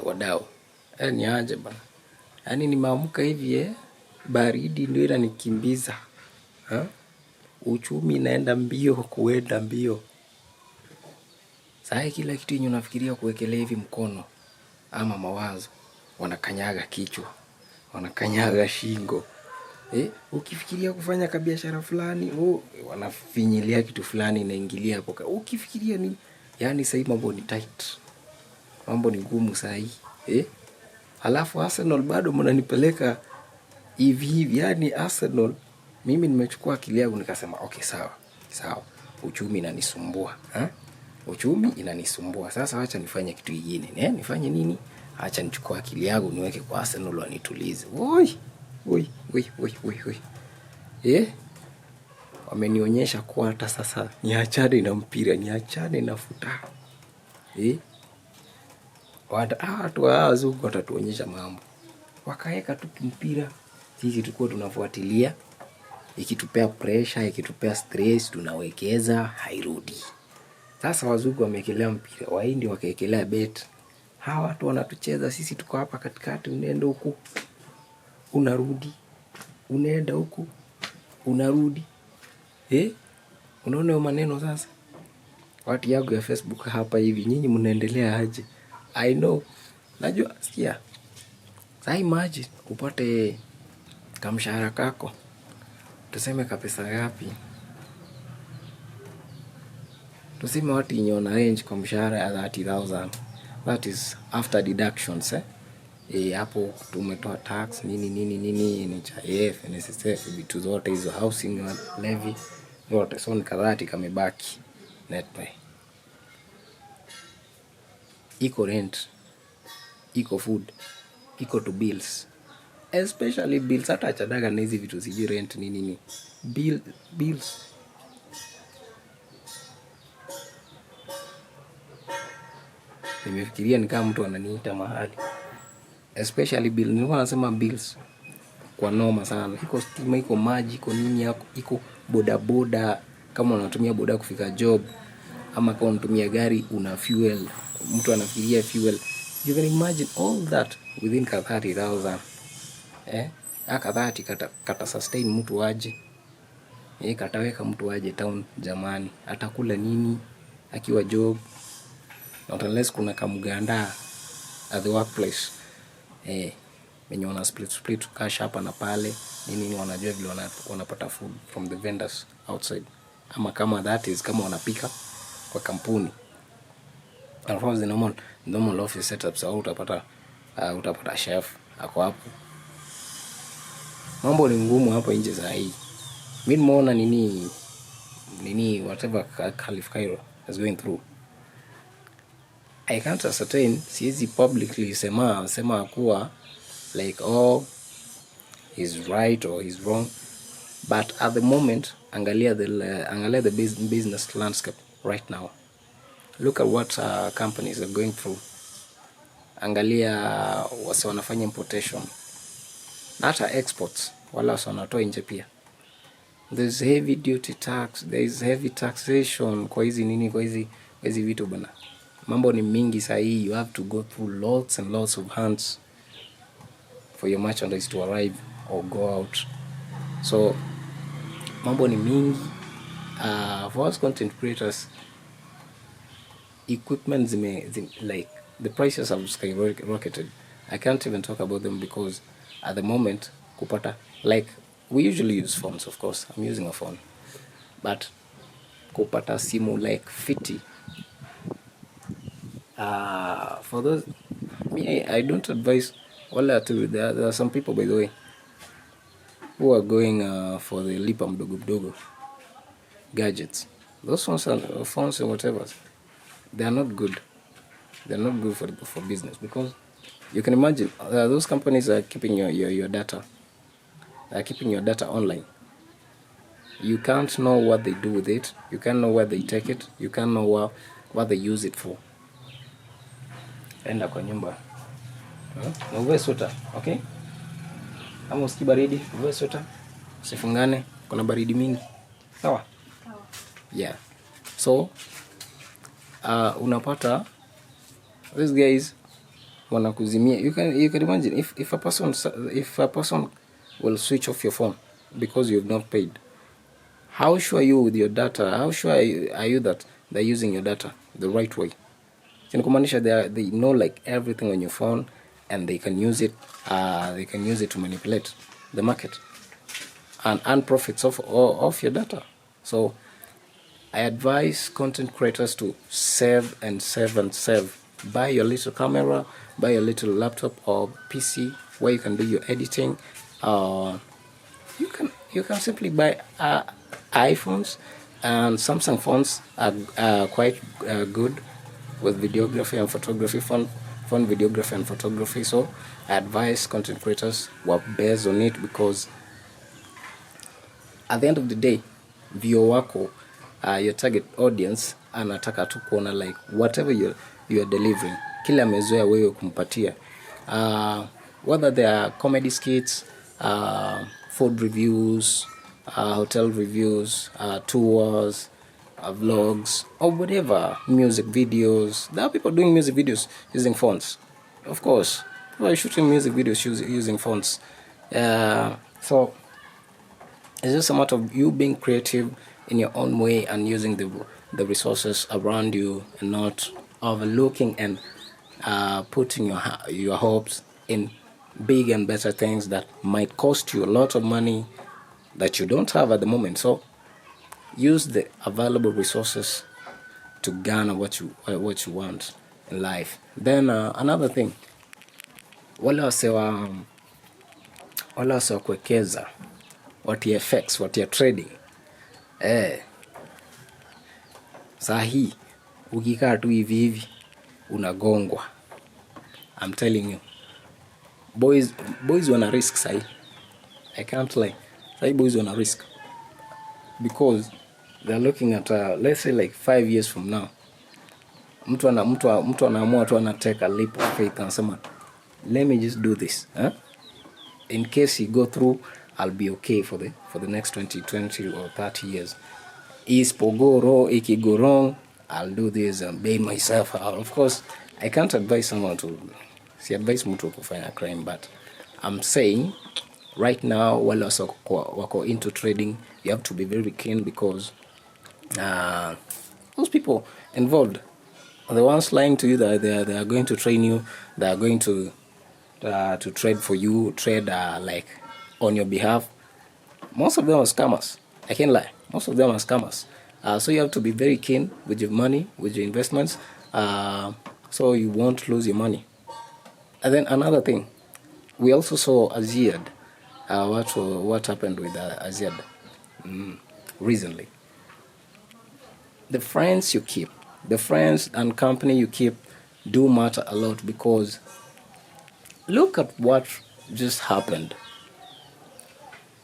Wadau. Ni aje bana. Yaani nimeamka hivi baridi ndio inanikimbiza. Uchumi inaenda mbio kuenda mbio. Sasa kila kitu yenye unafikiria kuwekelea hivi mkono ama mawazo wanakanyaga kichwa. Wanakanyaga shingo. Ukifikiria kufanya kabiashara fulani, wanafinyilia kitu fulani inaingilia hapo. Ukifikiria ni yaani sasa mambo ni tight. Mambo ni ngumu sasa hii. Halafu Arsenal bado mnanipeleka hivi yani Arsenal mimi nimechukua akili yangu nikasema okay sawa uchumi inanisumbua uchumi inanisumbua sasa acha nifanye kitu kingine nifanye nini acha nichukue akili yangu niweke kwa Arsenal wanitulize oi wamenionyesha kwa hata sasa niachane na mpira niachane na futa watu wazungu watatuonyesha mambo. Wakaeka tu mpira, sisi tulikuwa tunafuatilia, ikitupea pressure, ikitupea stress, tunawekeza, hairudi. Sasa wazungu wamewekelea mpira, wahindi wakaekelea bet. Hawa watu wanatucheza, sisi tuko hapa katikati, unaenda huku, unarudi, unaenda huku, unarudi. Unaona hayo maneno sasa? Watu yangu ya Facebook hapa hivi, nyinyi mnaendelea aje? I know. Najua, sikia. Sasa imagine upate kamshahara kako. Tuseme kapesa ngapi? Tuseme watu yenye wana range kwa mshahara ya 30,000. That is after deductions hapo tumetoa tax nini NHIF, NSSF, vitu zote hizo housing levy yote so ni kadhati kamebaki net pay. Iko rent, iko food, iko to bills, especially bills. Hata achadaga na hizi vitu siji rent nini bills. Nimefikiria ni kama mtu ananiita mahali, especially bill. Nilikuwa nasema bills kwa noma sana. Iko stima, iko maji, iko nini yako, iko boda kama unatumia boda kufika job ama kama unatumia gari una fuel, mtu anafikiria fuel. You can imagine all that within 30,000. Akadhati kata sustain mtu aje. Kataweka mtu aje town jamani. Atakula nini akiwa job? Not unless kuna kamuganda at the workplace. Wenye wana split cash hapa na pale. Nini wanajua vile wanapata food from the vendors outside. Ama kama that is kama wanapika kwa kampuni. And of course the normal office setups utapata chef ako hapo. Mambo ni ngumu hapa nje za hii. Mimi nimeona nini whatever Khalif Kairo is going through. I can't ascertain siezi publicly sema kuwa like he's right or he's wrong, but at the moment angalia the business landscape right now. Look at what companies are going through. Angalia wase wanafanya importation na hata exports wala wase wanatoa nje pia. There's heavy duty tax, there is heavy taxation kwa hizi vitu bana. Mambo ni mingi sahi, you have to go through lots and lots of hands for your merchandise to arrive or go out. So mambo ni mingi. For us content creators, equipment like the prices have skyrocketed. I can't even talk about them because at the moment kupata, like we usually use phones, of course I'm using a phone, but kupata simu like 50 for those I don't advise. There are some people by the way who are going for the lipa mdogo gadgets. Those phones and whatever, they are not good. They're not good for business because you can imagine those companies are keeping your data. They're keeping your data online. You can't know what they do with it. You can't know where they take it. You can't know what they use it for. Enda kwa nyumba. Na uwe sweta, okay? Kama usikii baridi, uwe sweta. Usifungane, kuna baridi mingi. Sawa? Yeah. So, unapata these guys wanakuzimia. You can imagine if a person will switch off your phone because you've not paid. How sure are you with your data? How sure are you that they're using your data the right way? Kumaanisha they know like everything on your phone, and they can use it. They can use it to manipulate the market and earn profits off your data. So I advise content creators to save and save and save. Buy your little camera, buy your little laptop or PC where you can do your editing. You can simply buy iPhones, and Samsung phones are quite good with videography and photography, fun videography and photography. So I advise content creators work based on it, because at the end of the day, viewer wako, your target audience anataka tu kuona like whatever you are delivering, kila amezoea wewe kumpatia, whether they are comedy skits, food reviews, hotel reviews, tours, vlogs, or whatever, music videos. There are people doing music videos using phones. Of course, people are shooting music videos using phones. So it's just a matter of you being creative in your own way and using the resources around you, and not overlooking and putting your hopes in big and better things that might cost you a lot of money that you don't have at the moment. So use the available resources to garner what you want in life. Then another thing, wale wasewa kuwekeza, what your FX, what your trading, sahi ukikaa tu hivi unagongwa. I'm telling you, boys wana risk sahi. I can't lie. Sahi boys wana risk, because they're looking at let's say like 5 years from now, mtu anaamua tu anateka a leap of faith and say, let me just do this, in case he go through, I'll be okay for the next 20 or 30 years. Iki go wrong, I'll do this and bail myself out. Of course, I can't advise someone to advise mtu kufanya crime, but I'm saying right now, while also wako into trading, you have to be very keen, because those people involved are the ones lying to you that they are going to train you, they are going to trade for you, like on your behalf. Most of them are scammers. I can't lie. Most of them are scammers. So you have to be very keen with your money, with your investments, so you won't lose your money. And then another thing, we also saw Azziad. What happened with Azziad recently? The friends you keep, the friends and company you keep do matter a lot, because look at what just happened.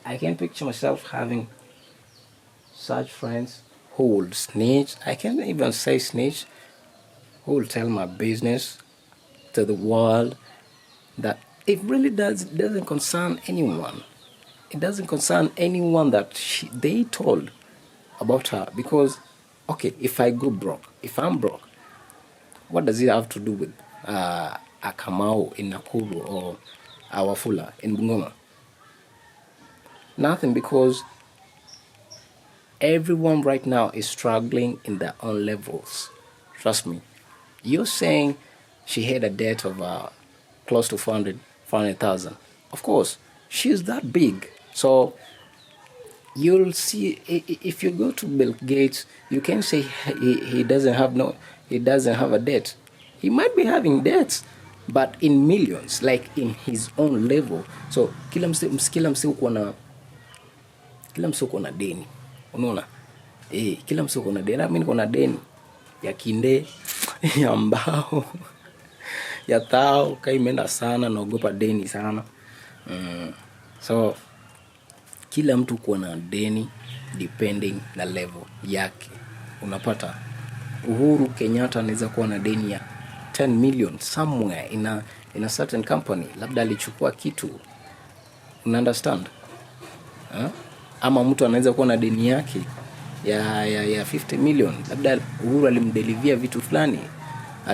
I can picture myself having such friends who will snitch. I can't even say snitch. Who will tell my business to the world, that it really doesn't concern anyone. It doesn't concern anyone that they told about her. Because, okay, if I go broke, if I'm broke, what does it have to do with a Kamau in Nakuru or a Wafula in Bungoma? Nothing, because everyone right now is struggling in their own levels. Trust me. You're saying she had a debt of close to 400,000. Of course, she's that big. So you'll see, if you go to Bill Gates, you can say he doesn't have a debt. He might be having debts, but in millions, like in his own level. So kila mse uko na deni. Unaona? Kila mse uko na deni. Mimi niko na deni ya kinde, ya mbao, ya tao, kaimenda sana, naogopa deni sana. So kila mtu uko na deni depending na level yake. Unapata Uhuru Kenyatta anaweza kuwa na deni ya 10 million somewhere in a certain company. Labda alichukua kitu. You understand? Ama mtu anaweza kuwa na deni yake ya 50 million. Labda Uhuru alimdelivia vitu fulani.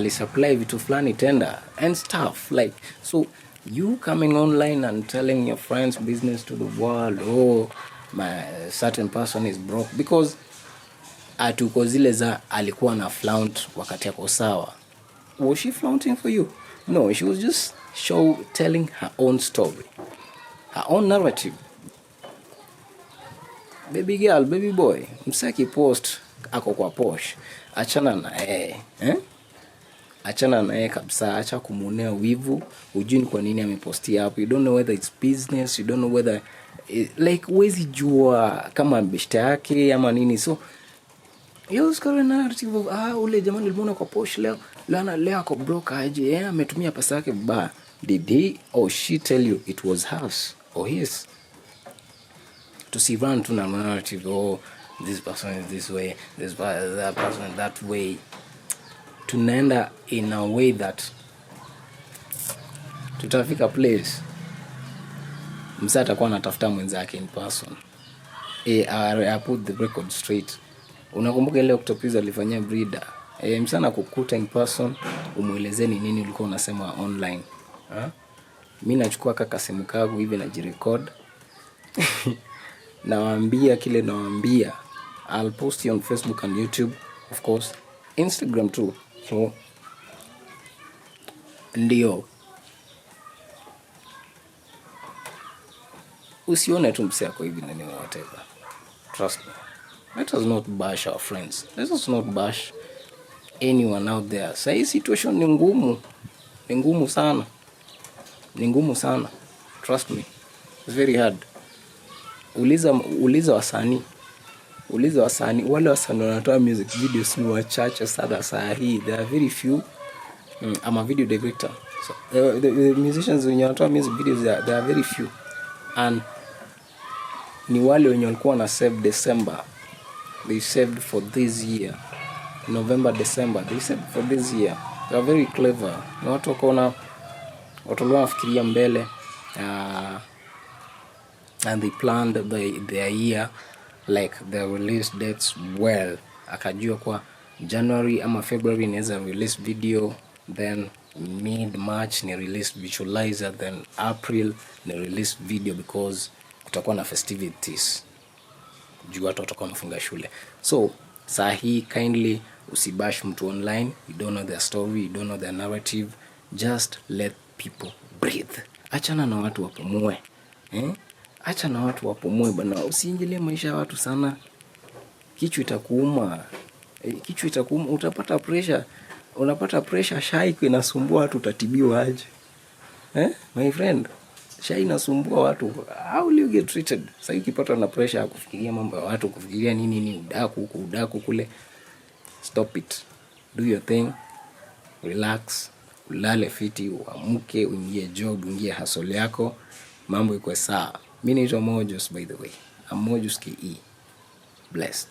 Supply vitu fulani tender and stuff like. So you coming online and telling your friends business to the world, oh, my certain person is broke, because atuko zile za alikuwa na flaunt wakati yako sawa. Was she flaunting for you? No, she was just telling her own story, her own narrative. Baby girl, baby boy, msaki post ako kwa posh, achana na achana na kabisa, acha kumonea wivu. Hujui ni kwa nini amepostia hapo. You don't know whether it's business, you don't know whether like wezi jua kama beshte yake ama nini. So you just got a narrative of ule jamani ulimwona kwa posh leo ako broke aje, ametumia pesa yake vibaya. Did he or she tell you it was hers or his? To see run to a narrative, oh, this person is this way, that person that way. Tunaenda in a way that tutafika place msa atakuwa anatafuta mwenzake in person. I put the record straight. Unakumbuka ile Octopus alifanyia breeder? Msa anakukuta in person, umuelezeni nini ulikuwa unasema online. Mimi nachukua kaka simu kangu hivi najirecord. Nawaambia kile nawaambia. I'll post it on Facebook and YouTube, of course, Instagram too. So ndio usione tu msi yako hivi na nini whatever. Trust me. Let us not bash our friends. Let us not bash anyone out there. Hii situation ni ngumu. Ni ngumu sana. Ni ngumu sana. Trust me. It's very hard. Uliza wasanii. Wale wasanii wanatoa music videos ni wachache sana saa hii. There are very few. I'm a video director. So the musicians wenye wanatoa music videos, there are very few. And ni wale wenye walikuwa na save December. They saved for this year. November, December. They saved for this year. They are very clever. Ni watu walikuwa nafikiria mbele. And they planned their year, like their release dates well. Akajua kwa January ama February inaweza release video, then mid-March ni release visualizer, then April ni release video because kutakuwa na festivities. Juu watu watakuwa wamefunga shule. So, saa hii kindly usibash mtu online. You don't know their story, you don't know their narrative. Just let people breathe. Achana na watu wapumue. Acha na watu wapumue bana. Usiingilie maisha ya watu sana. Kichwa itakuuma. Utapata pressure. Unapata pressure, shai inasumbua watu, utatibiwa aje? My friend, shai inasumbua watu. How will you get treated? Sasa ukipata na pressure ya kufikiria mambo ya watu, kufikiria nini udaku kule. Stop it. Do your thing. Relax. Ulale fiti, uamke, uingie job, uingie hustle yako. Mambo iko sawa. Mimi naitwa Mojos, by the way. I'm Mojos KE. Blessed.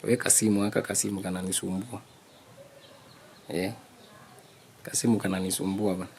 Weka simu, kasimu kananisumbua. Kasimu kananisumbua bana.